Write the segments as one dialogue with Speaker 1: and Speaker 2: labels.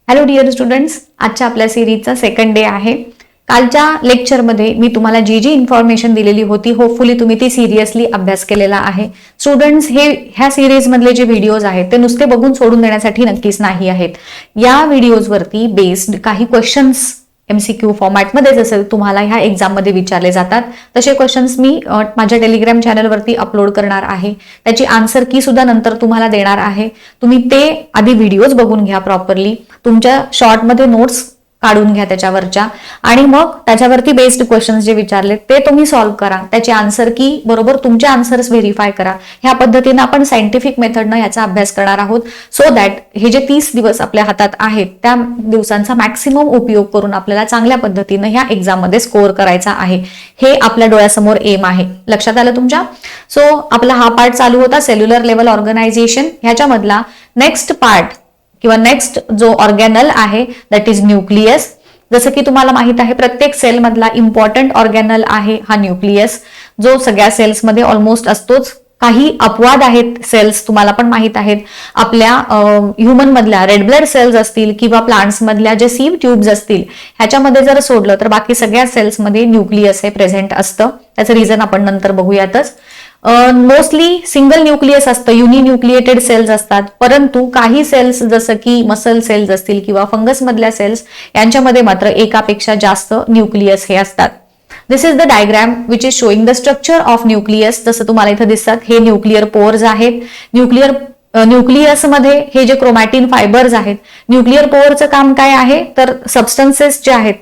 Speaker 1: Hello dear students, आजच्या आपल्या सिरीजचा second day आहे. कालच्या लेक्चरमध्ये मी तुम्हाला जी इन्फॉर्मेशन दिलेली होती, होपफुली तुम्ही ती सिरियसली अभ्यास केलेला आहे. स्टुडंट्स, ह्या सिरीजमधले जे व्हिडिओज आहेत ते नुसते बघून सोडून देण्यासाठी नक्कीच नाही आहेत. या व्हिडिओजवरती बेस्ड काही क्वेश्चन्स MCQ फॉर्मॅटमध्ये जसे तुम्हाला ह्या एक्झाममध्ये विचारले जातात तसे क्वेश्चन्स मी माझ्या टेलिग्राम चॅनलवरती अपलोड करणार आहे. त्याची आन्सर की सुद्धा नंतर तुम्हाला देणार आहे. तुम्ही ते आधी व्हिडिओज बघून घ्या प्रॉपरली, तुमच्या शॉर्टमध्ये नोट्स काढून घ्या त्याच्यावरच्या, आणि मग त्याच्यावरती बेस्ड क्वेश्चन्स जे विचारले ते तुम्ही सॉल्व्ह करा. त्याची आन्सर की बरोबर तुमचे आन्सर्स व्हेरीफाय करा. ह्या पद्धतीने आपण सायंटिफिक मेथडनं याचा अभ्यास करणार आहोत, सो दॅट हे जे 30 दिवस आपल्या हातात आहेत त्या दिवसांचा मॅक्सिमम उपयोग करून आपल्याला चांगल्या पद्धतीनं ह्या एक्झाममध्ये स्कोअर करायचा आहे. हे आपल्या डोळ्यासमोर एम आहे. लक्षात आलं तुमच्या? सो आपला हा पार्ट चालू होता सेल्युलर लेवल ऑर्गनायझेशन. ह्याच्यामधला नेक्स्ट पार्ट किंवा नेक्स्ट जो ऑर्गॅनल आहे दॅट इज न्यूक्लियस. जसं की तुम्हाला माहित आहे प्रत्येक सेल मधला इम्पॉर्टंट ऑर्गॅनल आहे हा न्यूक्लियस, जो सगळ्या सेल्समध्ये ऑलमोस्ट असतोच. काही अपवाद आहेत सेल्स तुम्हाला पण माहित आहेत. आपल्या ह्युमन मधल्या रेड ब्लड सेल्स असतील किंवा प्लांट्स मधल्या जे सीव ट्यूब्स असतील ह्याच्यामध्ये जर सोडलं तर बाकी सगळ्या सेल्समध्ये न्यूक्लियस हे प्रेझेंट असतं. त्याचं रिझन आपण नंतर बघूयातच. मोस्टली सिंगल न्यूक्लियस असतं, युनिन्यूक्लिएटेड सेल्स असतात, परंतु काही सेल्स जसं की मसल सेल्स असतील किंवा फंगस मधल्या सेल्स यांच्यामध्ये मात्र एकापेक्षा जास्त न्यूक्लियस हे असतात. This is the diagram which is showing the structure of nucleus. जसं तुम्हाला इथं दिसतात हे न्यूक्लिअर पोअर्स आहेत. न्यूक्लियसमध्ये हे जे क्रोमॅटिन फायबर्स आहेत, न्यूक्लिअर पोअरचं काम काय आहे तर सबस्टन्सेस जे आहेत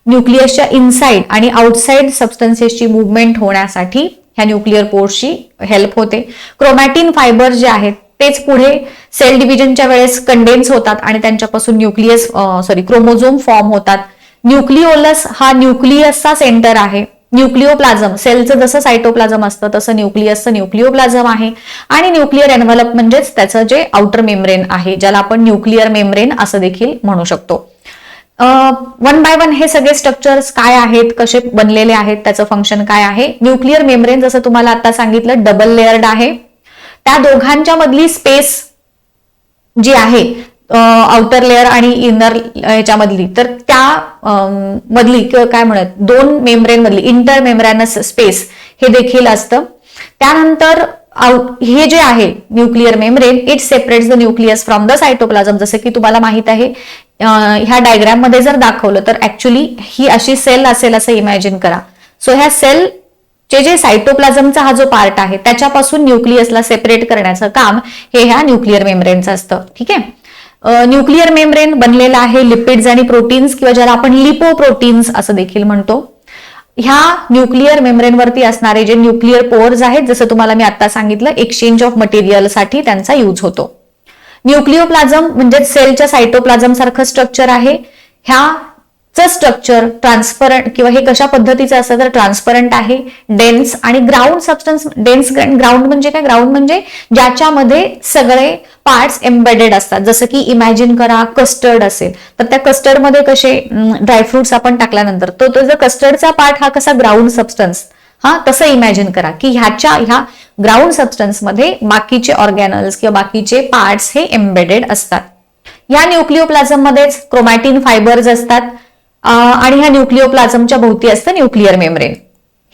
Speaker 1: न्यूक्लियसच्या इनसाइड आणि आउटसाइड सबस्टन्सेसची मुवमेंट होण्यासाठी ह्या न्यूक्लिअर पोर्सची हेल्प होते. क्रोमॅटिन फायबर जे आहेत तेच पुढे सेल डिव्हिजनच्या वेळेस कंडेन्स होतात आणि त्यांच्यापासून क्रोमोझोम फॉर्म होतात. न्यूक्लिओलस हा न्यूक्लियसचा सेंटर आहे. न्यूक्लिओप्लाझम सेलचं जसं सायटोप्लाझम असतं तसं न्यूक्लियसचं न्यूक्लिओप्लाझम आहे. आणि न्यूक्लिअर एन्व्हलप म्हणजेच त्याचं जे आउटर मेम्ब्रेन आहे ज्याला आपण न्यूक्लिअर मेम्ब्रेन असं देखील म्हणू शकतो. वन बाय वन हे सगळे स्ट्रक्चर्स काय आहेत, कसे बनलेले आहेत, त्याचं फंक्शन काय आहे. न्यूक्लिअर मेम्ब्रेन जसं तुम्हाला आता सांगितलं डबल लेअर्ड आहे. त्या दोघांच्या मधली स्पेस जी आहे आउटर लेअर आणि इनर ह्याच्यामधली, तर त्या मधली काय म्हणत दोन मेम्ब्रेन मधली इंटर मेम्ब्रेनस स्पेस हे देखील असतं. त्यानंतर हे जे आहे nuclear membrane it separates the nucleus from the cytoplasm. जसं की तुम्हाला माहित आहे ह्या डायग्राम मध्ये जर दाखवलं तर ऍक्च्युली ही अशी सेल असेल असं इमॅजिन करा. सो ह्या सेलचे जे सायटोप्लाझमचा हा जो पार्ट आहे त्याच्यापासून न्यूक्लियसला सेपरेट करण्याचं काम हे ह्या न्यूक्लिअर मेम्ब्रेनचं असतं. ठीक आहे. न्यूक्लिअर मेम्ब्रेन बनलेला आहे लिपिड्स आणि प्रोटीन्स किंवा ज्याला आपण लिपोप्रोटीन्स असं देखील म्हणतो. ह्या न्यूक्लिअर मेम्ब्रेनवरती असणारे जे न्यूक्लिअर पोअर्स आहेत जसं तुम्हाला मी आता सांगितलं एक्सचेंज ऑफ मटेरियलसाठी त्यांचा यूज होतो. न्यूक्लिओप्लाझम म्हणजे सेलच्या सायटोप्लाझम सारखं स्ट्रक्चर आहे. ह्याचं स्ट्रक्चर ट्रान्सपरंट किंवा हे कशा पद्धतीचं असतं तर ट्रान्सपरंट आहे, डेन्स आणि ग्राउंड सबस्टन्स. डेन्स ग्राउंड म्हणजे काय? ग्राउंड म्हणजे ज्याच्यामध्ये सगळे पार्ट्स एम्बेडेड असतात. जसं की इमॅजिन करा कस्टर्ड असेल तर त्या कस्टर्डमध्ये कसे ड्रायफ्रुट्स आपण टाकल्यानंतर तो जो कस्टर्डचा पार्ट हा कसा ग्राउंड सबस्टन्स, हा तसं इमॅजिन करा की ह्या ग्राउंड सबस्टन्समध्ये बाकीचे ऑर्गॅनल्स किंवा बाकीचे पार्ट्स हे एम्बेडेड असतात. या न्यूक्लिओप्लाझम मध्येच क्रोमॅटिन फायबर्स असतात आणि ह्या न्यूक्लिओप्लाझमच्या भोवती असतं न्यूक्लिअर मेम्ब्रेन.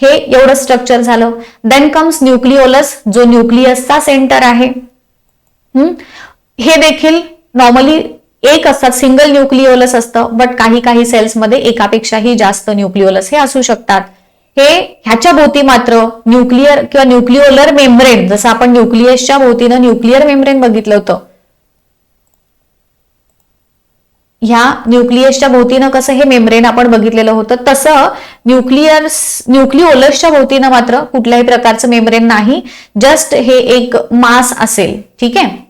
Speaker 1: हे एवढं स्ट्रक्चर झालं. देन कम्स न्यूक्लिओलस जो न्यूक्लियसचा सेंटर आहे. हे देखील नॉर्मली एक असतात, सिंगल न्यूक्लिओलस असतं, बट काही सेल्समध्ये एकापेक्षाही जास्त न्यूक्लिओलस हे असू शकतात. हे ह्याच्या भोवती मात्र न्यूक्लिअर किंवा न्यूक्लिओलर मेम्ब्रेन, जसं आपण न्यूक्लियसच्या भोवतीनं न्यूक्लिअर मेम्ब्रेन बघितलं होतं, ह्या न्यूक्लियसच्या भोवतीनं कसं हे मेम्ब्रेन आपण बघितलेलं होतं तसं न्यूक्लिओलसच्या भोवतीनं मात्र कुठल्याही प्रकारचं मेम्ब्रेन नाही. जस्ट हे एक मास असेल. ठीक आहे.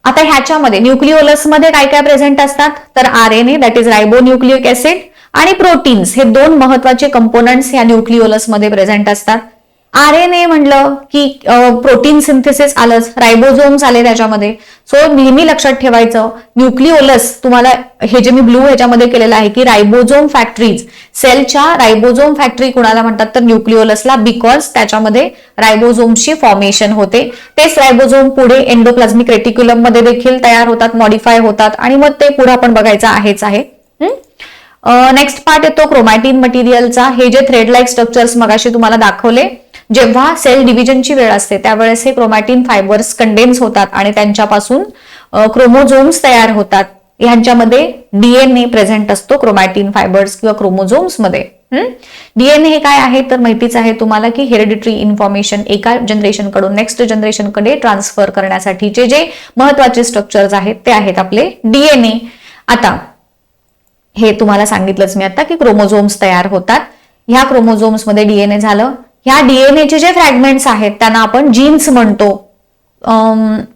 Speaker 1: आता ह्याच्यामध्ये न्यूक्लिओलसमध्ये काय काय प्रेझेंट असतात तर RNA दॅट इज रायबोन्यूक्लिक ऍसिड आणि प्रोटीन्स हे दोन महत्वाचे कंपोनंट्स ह्या न्यूक्लिओलसमध्ये प्रेझेंट असतात. RNA म्हणलं की प्रोटीन सिंथेसिस आलंच, रायबोझोम्स आले त्याच्यामध्ये. सो नेहमी लक्षात ठेवायचं न्यूक्लिओलस, तुम्हाला हे जे मी ब्लू ह्याच्यामध्ये केलेलं आहे की रायबोझोम फॅक्टरीज, सेलच्या रायबोझोम फॅक्टरी कुणाला म्हणतात तर न्यूक्लिओलसला, बिकॉज त्याच्यामध्ये रायबोझोमची फॉर्मेशन होते. तेच रायबोझोम पुढे एंडोप्लाझ्मिक रेटिक्युलम मध्ये देखील तयार होतात, मॉडिफाय होतात आणि मग ते पुढे आपण बघायचं आहेच आहे. नेक्स्ट पार्ट येतो क्रोमॅटिन मटेरियलचा. हे जे थ्रेड लाईक स्ट्रक्चर्स मगाशी तुम्हाला दाखवले, जेव्हा सेल डिव्हिजनची वेळ असते त्यावेळेस हे क्रोमॅटिन फायबर्स कंडेन्स होतात आणि त्यांच्यापासून क्रोमोझोम्स तयार होतात. ह्यांच्यामध्ये डीएनए प्रेझेंट असतो क्रोमॅटिन फायबर्स किंवा क्रोमोझोम्स मध्ये. डीएनए हे काय आहे तर माहितीच आहे तुम्हाला की हेरिडिटरी इन्फॉर्मेशन एका जनरेशन कडून नेक्स्ट जनरेशन कडे ट्रान्सफर करण्यासाठीचे जे महत्वाचे स्ट्रक्चर्स आहेत ते आहेत आपले डीएनए. आता हे तुम्हाला सांगितलंच मी आता की क्रोमोझोम्स तयार होतात. ह्या क्रोमोझोम्स मध्ये डीएनए झालं. ह्या डीएनएचे जे फ्रॅगमेंट्स आहेत त्यांना आपण जीन्स म्हणतो.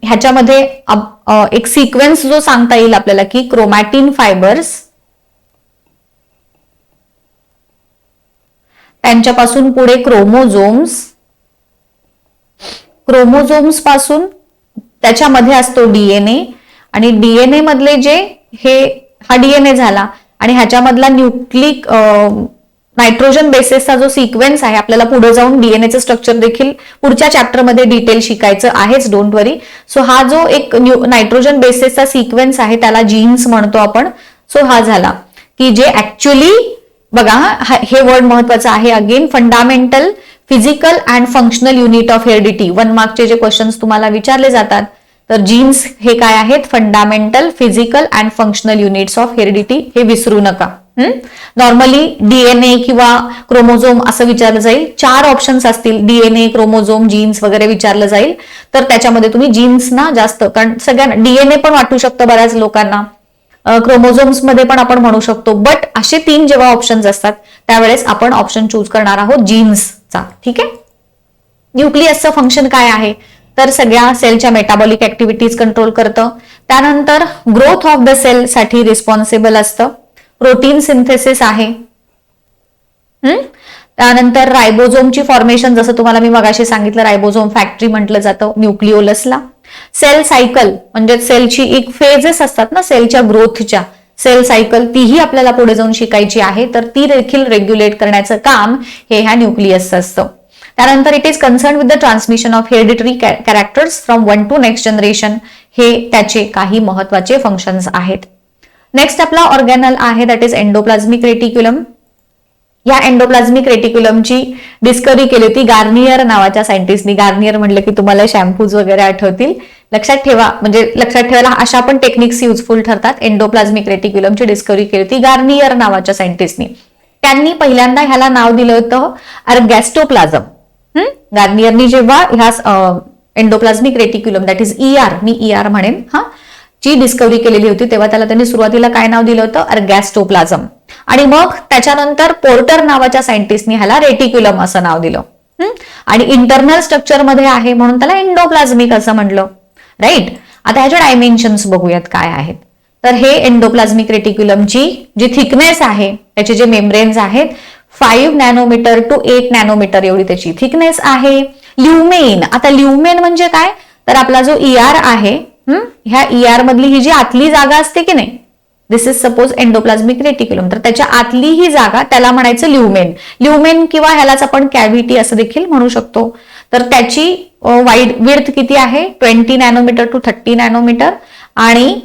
Speaker 1: ह्याच्यामध्ये एक सिक्वेन्स जो सांगता येईल आपल्याला की क्रोमॅटिन फायबर्स, त्यांच्यापासून पुढे क्रोमोझोम्स, क्रोमोझोम्स पासून त्याच्यामध्ये असतो डीएनए आणि डीएनए मधले जे हा डीएनए झाला आणि ह्याच्यामधला न्यूक्लिक नायट्रोजन बेसेसचा जो सिक्वेन्स आहे, आपल्याला पुढे जाऊन डीएनएचं स्ट्रक्चर देखील पुढच्या चॅप्टरमध्ये डिटेल शिकायचं आहेच, डोंट वरी. सो हा जो एक नायट्रोजन बेसेसचा सिक्वेन्स आहे त्याला जीन्स म्हणतो आपण. सो हा झाला की जे ऍक्च्युली बघा, हे वर्ड महत्वाचं आहे. Again fundamental physical and functional unit of heredity, 1 मार्कचे जे क्वेश्चन्स तुम्हाला विचारले जातात तर जीन्स हे काय आहेत, fundamental physical and functional units of heredity, हे विसरू नका. नॉर्मली डीएनए किंवा क्रोमोझोम असं विचारलं जाईल, 4 ऑप्शन्स असतील, डीएनए, क्रोमोझोम, जीन्स वगैरे विचारलं जाईल, तर त्याच्यामध्ये तुम्ही जीन्स ना जास्त, कारण सगळ्यांना डीएनए पण वाटू शकतं बऱ्याच लोकांना, क्रोमोझोम्स मध्ये पण आपण म्हणू शकतो, बट असे 3 जेव्हा ऑप्शन्स असतात त्यावेळेस आपण ऑप्शन चूज करणार आहोत जीन्सचा. ठीक आहे. न्यूक्लियसचं फंक्शन काय आहे तर सगळ्या सेलच्या मेटाबॉलिक ऍक्टिव्हिटीज कंट्रोल करतं. त्यानंतर ग्रोथ ऑफ द सेल साठी रिस्पॉन्सिबल असतं. प्रोटीन सिंथेसिस आहे. त्यानंतर रायबोझोमची फॉर्मेशन, जसं तुम्हाला मी मगाशी सांगितलं, रायबोझोम फॅक्टरी म्हटलं जातं न्यूक्लिओलसला. सेल सायकल म्हणजे सेलची एक फेजेस असतात ना सेलच्या ग्रोथच्या, सेल सायकल तीही आपल्याला पुढे जाऊन शिकायची आहे, तर ती देखील रेग्युलेट करण्याचं काम हे ह्या न्यूक्लियसचं असतं. त्यानंतर it is concern with the transmission of hereditary characters from 1 to next generation, हे त्याचे काही महत्वाचे फंक्शन्स आहेत. नेक्स्ट आपला ऑर्गॅनल आहे दॅट इज एंडोप्लाझ्मिक रेटिक्युलम. या एंडोप्लाझ्मिक रेटिक्युलमची डिस्कव्हरी केली होती गार्नियर नावाच्या सायंटिस्टनी. गार्नियर म्हटलं की तुम्हाला शॅम्पूज वगैरे आठवतील. लक्षात ठेवा, म्हणजे लक्षात ठेवायला अशा पण टेक्निक्स युजफुल ठरतात. एंडोप्लाझ्मिक रेटिक्युलमची डिस्कव्हरी केली होती गार्नियर नावाच्या सायंटिस्टनी. त्यांनी पहिल्यांदा ह्याला नाव दिलं होतं अर्गॅस्टोप्लाझम. गार्नियरनी जेव्हा ह्या endoplasmic reticulum that is ER, मी ER म्हणेन ची डिस्कव्हरी केलेली होती, तेव्हा त्याला त्यांनी सुरुवातीला काय नाव दिलं होतं, अर्गॅस्टोप्लाझम. आणि मग त्याच्यानंतर पोर्टर नावाच्या सायंटिस्टनी ह्याला रेटिक्युलम असं नाव दिलं. आणि इंटरनल स्ट्रक्चर मध्ये आहे म्हणून त्याला एंडोप्लाझ्मिक असं म्हटलं. राईट. आता ह्याचे डायमेन्शन्स बघूयात काय आहेत. तर हे एंडोप्लाझ्मिक रेटिक्युलमची जी थिकनेस आहे, त्याचे जे मेम्ब्रेन्स आहेत, 5 नॅनोमीटर टू 8 नॅनोमीटर एवढी त्याची थिकनेस आहे. ल्युमेन, आता ल्युमेन म्हणजे काय तर आपला जो ER आहे, ह्या ER मधली ही जी आतली जागा असते की नाही, दिस इज सपोज एंडोप्लाझ्मिक रेटिक्युलम, तर त्याच्या आतली ही जागा त्याला म्हणायचं ल्युमेन. ल्युमेन किंवा ह्यालाच आपण कॅव्हिटी असं देखील म्हणू शकतो. तर त्याची विड्थ किती आहे, 20 नॅनोमीटर टू 30 नॅनोमीटर. आणि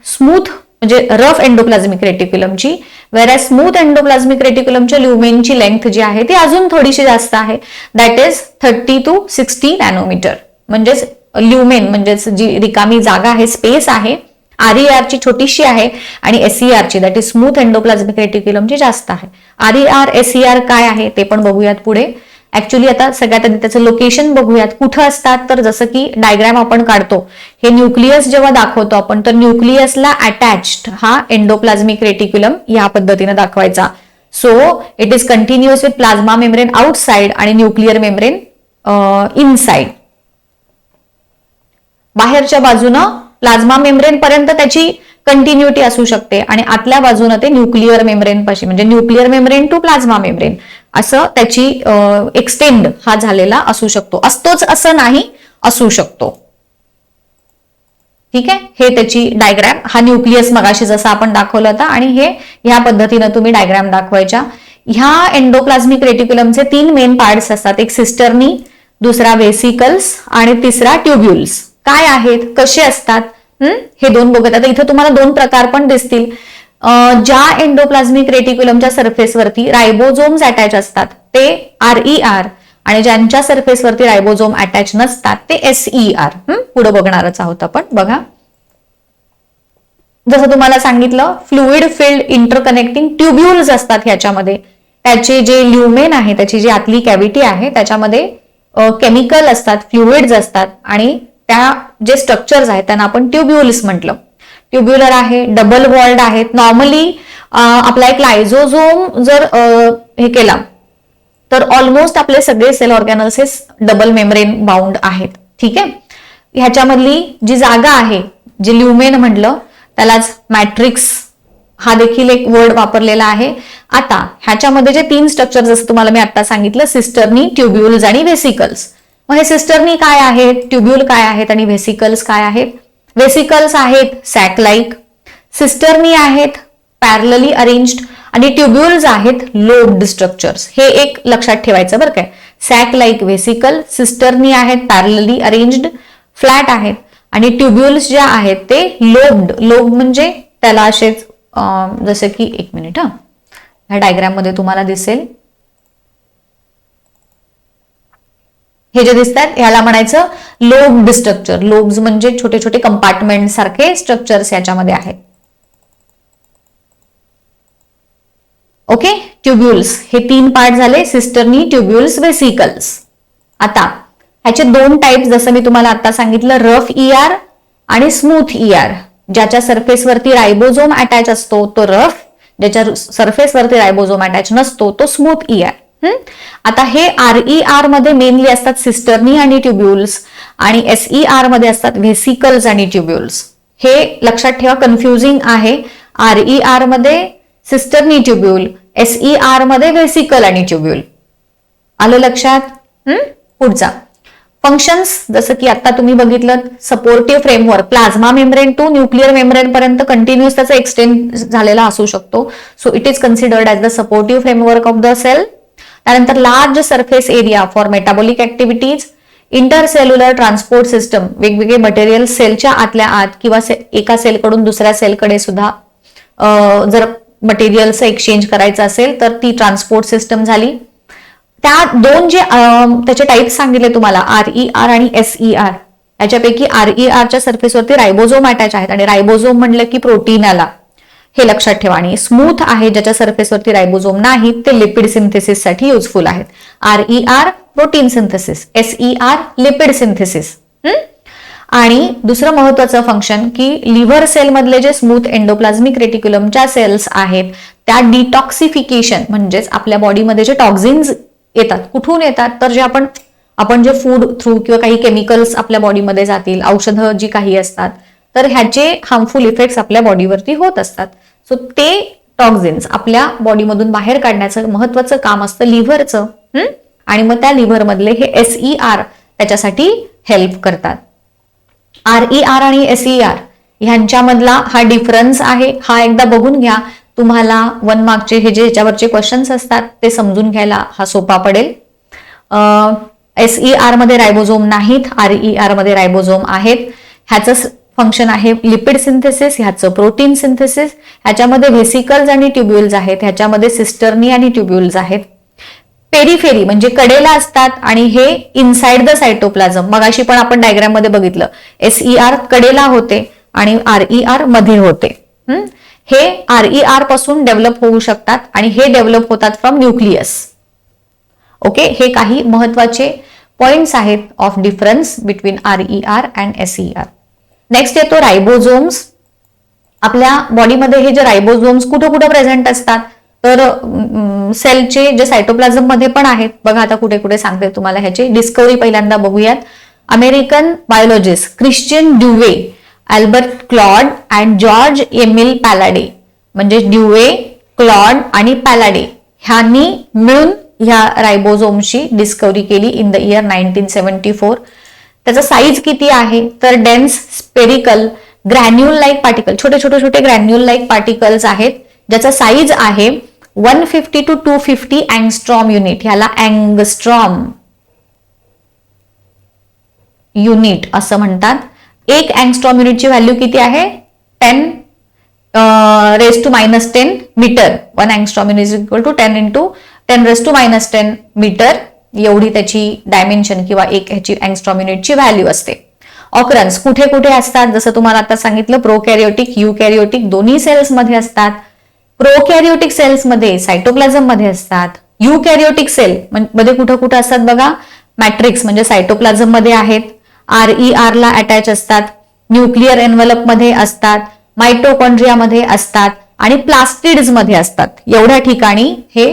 Speaker 1: स्मूथ म्हणजे रफ एंडोप्लाझ्मिक रेटिक्युलमची, वेर स्मूथ एंडोप्लाझ्मिक रेटिक्युलमच्या ल्युमेनची लेंथ जी आहे ती अजून थोडीशी जास्त आहे, दॅट इज 30 टू 60 नॅनोमीटर. म्हणजेच ल्युमेन म्हणजेच जी रिकामी जागा आहे, स्पेस आहे, RER ची छोटीशी आहे आणि SER ची दॅट इज स्मूथ एंडोप्लाझ्मिक रेटिक्युलमची जास्त आहे. RER SER काय आहे ते पण बघूयात पुढे. ऍक्च्युली आता सगळ्यात आधी त्याचं लोकेशन बघूयात कुठं असतात. तर जसं की डायग्राम आपण काढतो, हे न्यूक्लियस जेव्हा दाखवतो आपण, तर न्यूक्लियसला अटॅच्ड हा एंडोप्लाझ्मिक रेटिक्युलम या पद्धतीने दाखवायचा. So it is continuous with plasma membrane outside आणि न्यूक्लिअर मेम्ब्रेन इनसाइड. बाहेरच्या बाजूनं प्लाझ्मा मेम्ब्रेन पर्यंत त्याची कंटिन्युटी असू शकते आणि आतल्या बाजूनं ते न्यूक्लिअर मेम्ब्रेन पाशी, म्हणजे nuclear membrane to plasma membrane असं त्याची एक्सटेंड हा झालेला असू शकतो. असतोच असं नाही, असू शकतो. ठीक आहे, हे त्याची डायग्राम. हा न्यूक्लियस मगाशी जसा आपण दाखवला होता आणि हे ह्या पद्धतीनं तुम्ही डायग्राम दाखवायच्या. ह्या एंडोप्लाझ्मिक रेटिक्युलमचे 3 मेन पार्ट्स असतात. एक सिस्टर्नी, दुसरा वेसिकल्स आणि तिसरा ट्युब्युल्स. काय आहेत, कसे असतात, हे 2 बघत. आता इथं तुम्हाला 2 प्रकार पण दिसतील. ज्या एंडोप्लाझ्मिक रेटिक्युलमच्या सरफेसवरती रायबोझोम्स अटॅच असतात ते RER, आणि ज्यांच्या सरफेसवरती रायबोझोम अटॅच नसतात ते SER. पुढे बघणारच आहोत आपण. बघा, जसं तुम्हाला सांगितलं, फ्लुइड फिल्ड इंटरकनेक्टिंग ट्युब्युल्स असतात ह्याच्यामध्ये. त्याचे जे ल्युमेन आहे, त्याची जी आतली कॅव्हिटी आहे, त्याच्यामध्ये केमिकल असतात, फ्लुइड्स असतात, आणि त्या जे स्ट्रक्चर्स आहेत त्यांना आपण ट्युब्युल्स म्हटलं. ट्युब्युलर आहे, डबल वॉल्ड आहेत. नॉर्मली आपला एक लायझोझोम जर हे केला तर ऑलमोस्ट आपले सगळे सेल ऑर्गॅनल्स हे डबल मेम्ब्रेन बाउंड आहेत. ठीक आहे, ह्याच्यामधली जी जागा आहे, जे ल्युमेन म्हटलं त्यालाच मॅट्रिक्स हा देखील एक वर्ड वापरलेला आहे. आता ह्याच्यामध्ये जे 3 स्ट्रक्चर जसं तुम्हाला मी आता सांगितलं, सिस्टर्नी, ट्युब्युल्स आणि व्हेसिकल्स. मग हे सिस्टर्नी काय आहेत, ट्युब्युल काय आहेत आणि व्हेसिकल्स काय आहेत? व्हेसिकल्स आहेत सॅक लाईक, सिस्टर्नी आहेत पॅरलली अरेंज्ड, आणि ट्युब्युल्स आहेत लोब्ड स्ट्रक्चर्स. हे एक लक्षात ठेवायचं बरं काय. सॅक लाईक वेसिकल, सिस्टर्नी आहेत पॅरलली अरेंज्ड, फ्लॅट आहेत, आणि ट्युब्युल्स ज्या आहेत ते लोब्ड. लोब म्हणजे त्याला असेच जसं की, एक मिनिट, ह्या डायग्राम मध्ये तुम्हाला दिसेल, हे जे दिसतात ह्याला म्हणायचं लोब्ड स्ट्रक्चर. लोब्स म्हणजे छोटे छोटे कंपार्टमेंट सारखे स्ट्रक्चर्स याच्यामध्ये आहेत. ओके, ट्युब्युल्स हे 3 पार्ट झाले, सिस्टर्नी, ट्युब्युल्स, वेसिकल्स. आता ह्याचे 2 टाइप्स जसं मी तुम्हाला आता सांगितलं, रफ ER आणि स्मूथ ER. ज्याच्या सरफेसवरती रायबोझोम अटॅच असतो तो रफ, ज्याच्या सरफेसवरती रायबोझोम अटॅच नसतो तो स्मूथ ER. आता हे RER मध्ये मेनली असतात सिस्टर्नी आणि ट्युब्युल्स, आणि SER मध्ये असतात व्हेसिकल्स आणि ट्युब्युल्स. हे लक्षात ठेवा, कन्फ्युजिंग आहे. RER मध्ये सिस्टर्नी ट्युब्युल, SER मध्ये व्हेसिकल आणि ट्युब्युल. आलं लक्षात? पुढचा फंक्शन्स, जसं की आता तुम्ही बघितलं, supportive framework, plasma membrane to nuclear membrane पर्यंत कंटिन्युअस त्याचा एक्सटेंड झालेला असू शकतो. So it is considered as the supportive framework of the cell. त्यानंतर large surface area for metabolic activities, intercellular transport system, वेगवेगळे मटेरियल सेलच्या आतल्या आत किंवा एका सेलकडून दुसऱ्या सेलकडे सुद्धा जर मटेरियलचं एक्सचेंज करायचं असेल तर ती ट्रान्सपोर्ट सिस्टम झाली. त्या 2 जे त्याचे टाइप्स सांगितले तुम्हाला, RER आणि SER, याच्यापैकी RERच्या सरफेसवरती रायबोझोम अटॅच आहेत, आणि रायबोझोम म्हणलं की प्रोटीन आला, हे लक्षात ठेवा. आणि स्मूथ आहे ज्याच्या सरफेसवरती रायबोझोम नाही, ते लिपिड सिंथेसिस साठी युजफुल आहेत. RER protein synthesis, SER lipid synthesis. आणि दुसरं महत्वाचं फंक्शन की लिव्हर सेल मधले जे स्मूथ एंडोप्लाझ्मिक रेटिक्युलमच्या सेल्स आहेत त्या डिटॉक्सिफिकेशन, म्हणजेच आपल्या बॉडीमध्ये जे टॉक्झिन्स येतात, कुठून येतात तर जे आपण जे फूड थ्रू किंवा काही केमिकल्स आपल्या बॉडीमध्ये जातील, औषधं जी काही असतात, तर ह्याचे हार्मफुल इफेक्ट्स आपल्या बॉडीवरती होत असतात. सो ते टॉक्झिन्स आपल्या बॉडीमधून बाहेर काढण्याचं महत्वाचं काम असतं लिव्हरचं. आणि मग त्या लिव्हर मधले हे SER त्याच्यासाठी हेल्प करतात. RER आणि SER ह्यांच्यामधला हा डिफरन्स आहे, हा एकदा बघून घ्या. तुम्हाला 1 मार्कचे हे जे ह्याच्यावरचे क्वेश्चन्स असतात ते समजून घ्यायला हा सोपा पडेल. SER मध्ये रायबोझोम नाहीत, RER मध्ये रायबोझोम आहेत. ह्याचं फंक्शन आहे लिपिड सिंथेसिस, ह्याचं प्रोटीन सिंथेसिस. ह्याच्यामध्ये व्हेसिकल्स आणि ट्युब्युल्स आहेत, ह्याच्यामध्ये सिस्टर्नी आणि ट्युब्युल्स आहेत. पेरिफेरी म्हणजे कडेला असतात, आणि हे इनसाइड द सायटोप्लाझम. मगाशी पण आपण डायग्राम मध्ये बघितलं, SER कडेला होते आणि RER मध्ये होते. हे RER पासून डेव्हलप होऊ शकतात, आणि हे डेव्हलप होतात फ्रॉम न्यूक्लियस. ओके, हे काही महत्वाचे पॉइंट्स आहेत of difference between RER and SER. Next येतो रायबोझोम्स. आपल्या बॉडीमध्ये हे जे रायबोझोम्स कुठं कुठं प्रेझेंट असतात तर सेलचे जे सायटोप्लाझम मध्ये पण आहेत. बघा आता कुठे कुठे सांगते तुम्हाला ह्याची डिस्कवरी पहिल्यांदा बघूयात. American biologist Christian Duve, Albert Claude and George Emil Palade, म्हणजे ड्युवे, क्लॉड आणि पॅलाडे ह्यांनी मिळून ह्या रायबोझोमची डिस्कवरी केली इन द इयर 1974. त्याचा साईज किती आहे तर dense spherical granule like particle, छोटे छोटे छोटे ग्रॅन्युल लाईक पार्टिकल्स आहेत, ज्याचा साईज आहे 150 to 250 अँगस्ट्रॉम युनिट. ह्याला अँगस्ट्रॉम युनिट असं म्हणतात. एक अँगस्ट्रॉम युनिटची व्हॅल्यू किती आहे 10 raised to -10 metre. 1 angstrom unit is equal to 10 into 10 raised to -10 metre, एवढी त्याची डायमेन्शन किंवा एक ह्याची अँगस्ट्रॉम युनिटची व्हॅल्यू असते. ऑकरन्स कुठे कुठे असतात जसं तुम्हाला आता सांगितलं, प्रोकॅरियोटिक युकॅरियोटिक दोन्ही सेल्स मध्ये असतात. प्रोकॅरियोटिक सेल्स मध्ये सायटोप्लाझम मध्ये असतात. युकॅरियोटिक सेल मध्ये कुठं कुठं असतात बघा, मॅट्रिक्स म्हणजे सायटोप्लाझम मध्ये आहेत, RER ला अटॅच असतात, न्यूक्लियर एन्व्हलप मध्ये असतात, मायटोकॉन्ड्रिया मध्ये असतात आणि प्लास्टिड्स मध्ये असतात. एवढ्या ठिकाणी हे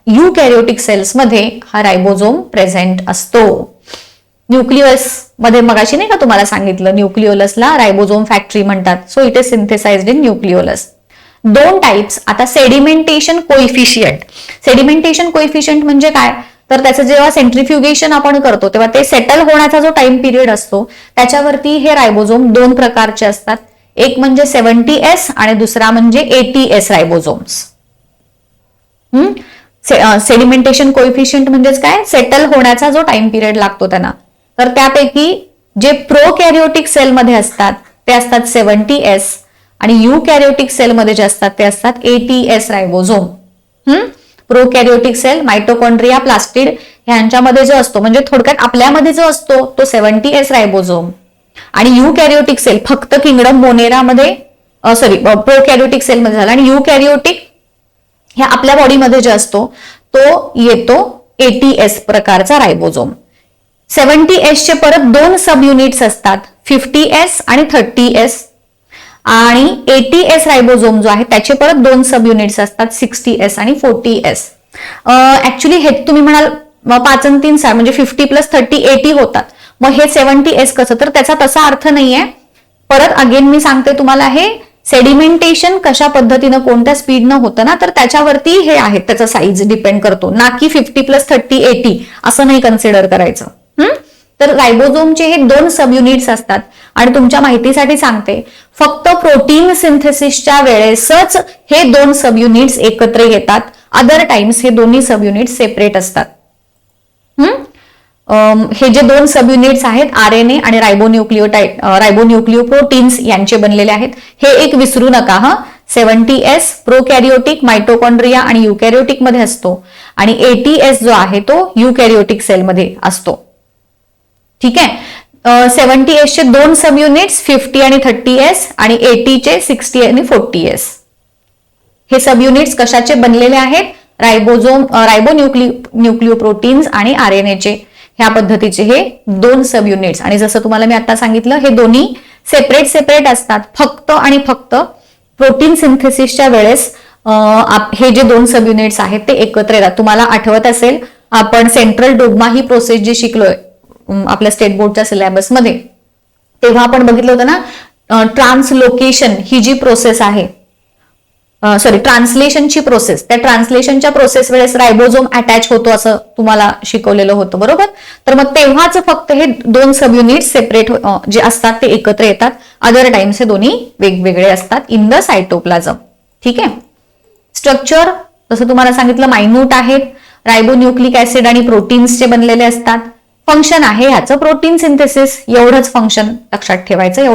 Speaker 1: युकॅरियोटिक सेल्स मध्ये हा रायबोझोम प्रेझेंट असतो. न्यूक्लियस मध्ये मगाशी नाही का तुम्हाला सांगितलं, न्यूक्लिओलसला रायबोझोम फॅक्टरी म्हणतात. So it is synthesised in nucleolus. दोन टाइप्स. आता सेडिमेंटेशन कोइफिशियंट. सेडिमेंटेशन कोइफिशियंट म्हणजे काय तर त्याचं जेव्हा सेंट्रिफ्युगेशन आपण करतो तेव्हा ते सेटल होण्याचा जो टाइम पिरियड असतो त्याच्यावरती हे रायबोझोम दोन प्रकारचे असतात. एक म्हणजे 70S आणि दुसरा म्हणजे 80S रायबोझोम्स. सेडिमेंटेशन कोइफिशियंट म्हणजेच काय, सेटल होण्याचा जो टाइम पिरियड लागतो त्यांना. तर त्यापैकी जे प्रोकॅरियोटिक सेलमध्ये असतात ते असतात 70S आणि युकॅरियोटिक सेलमध्ये जे असतात ते असतात 80S ribosome. Prokaryotic cell, mitochondria, plastid ह्यांच्यामध्ये जो असतो म्हणजे थोडक्यात आपल्यामध्ये जो असतो तो 70S रायबोझोम आणि युकॅरियोटिक सेल फक्त किंगडम मोनेरामध्ये प्रोकॅरियोटिक सेलमध्ये झाला आणि युकॅरियोटिक ह्या आपल्या बॉडीमध्ये जे असतो तो येतो 80S प्रकारचा रायबोझोम. 70S चे परत दोन सब युनिट्स असतात, 50S आणि 30S आणि 80S रायबोझोम जो आहे त्याचे परत दोन सब युनिट्स असतात, 60S आणि 40S. ऍक्च्युली हे तुम्ही म्हणाल 5 आणि 3 म्हणजे 50 + 30 80 होतात. मग हे 70S कसं, तर त्याचा तसा अर्थ नाहीये. परत अगेन मी सांगते तुम्हाला, हे सेडिमेंटेशन कशा पद्धतीनं कोणत्या स्पीडनं होतं ना तर त्याच्यावरती हे आहे, त्याचा साईज डिपेंड करतो ना की 50 + 30 80 असं नाही कन्सिडर करायचं. तर रायबोझोमचे हे दोन सब युनिट्स असतात आणि तुमच्या माहितीसाठी सांगते, फक्त प्रोटीन सिंथेसिसच्या वेळेसच हे दोन सब युनिट्स एकत्र येतात. अदर टाइम्स हे दोन्ही सब युनिट्स सेपरेट असतात. हे जे दोन सब युनिट्स आहेत RNA आणि रायबोन्यूक्लिओ प्रोटीन्स यांचे बनलेले आहेत. हे एक विसरू नका. 70S प्रोकॅरियोटिक, मायटोकॉन्ड्रिया आणि युकॅरियोटिक मध्ये असतो आणि 80S जो आहे तो युकॅरियोटिक सेलमध्ये असतो. ठीक आहे. 70S चे दोन सब युनिट्स 50 आणि 30S आणि 80 चे 60 आणि 40S. हे सब युनिट्स कशाचे बनलेले आहेत, रायबोन्यूक्लिओ प्रोटीन्स आणि RNA चे. ह्या पद्धतीचे हे दोन सब युनिट्स आणि जसं तुम्हाला मी आता सांगितलं हे दोन्ही सेपरेट असतात. फक्त आणि फक्त प्रोटीन सिंथेसिसच्या वेळेस हे जे दोन सब युनिट्स आहेत ते एकत्र येतात. तुम्हाला आठवत असेल आपण सेंट्रल डोग्मा ही प्रोसेस जी शिकलोय आपल्या स्टेट बोर्डच्या सिलेबसमध्ये, तेव्हा आपण बघितलं होतं ना, ट्रान्सलोकेशन ही जी प्रोसेस आहे, ट्रान्सलेशनची प्रोसेस, त्या ट्रान्सलेशनच्या प्रोसेस वेळेस रायबोझोम अटॅच होतो असं तुम्हाला शिकवलेलं होतं, बरोबर. तर मग तेव्हाच फक्त हे दोन सब युनिट सेपरेट जे असतात ते एकत्र येतात. अदर टाइम्स हे दोन्ही वेगवेगळे असतात इन द सायटोप्लाझम. ठीक आहे. स्ट्रक्चर जसं तुम्हाला सांगितलं मायन्यूट आहेत, रायबोन्यूक्लिक ऍसिड आणि प्रोटीन्सचे बनलेले असतात. फंक्शन आहे ह्याचं प्रोटीन सिंथेसिस, एवढंच फंक्शन लक्षात ठेवायचं.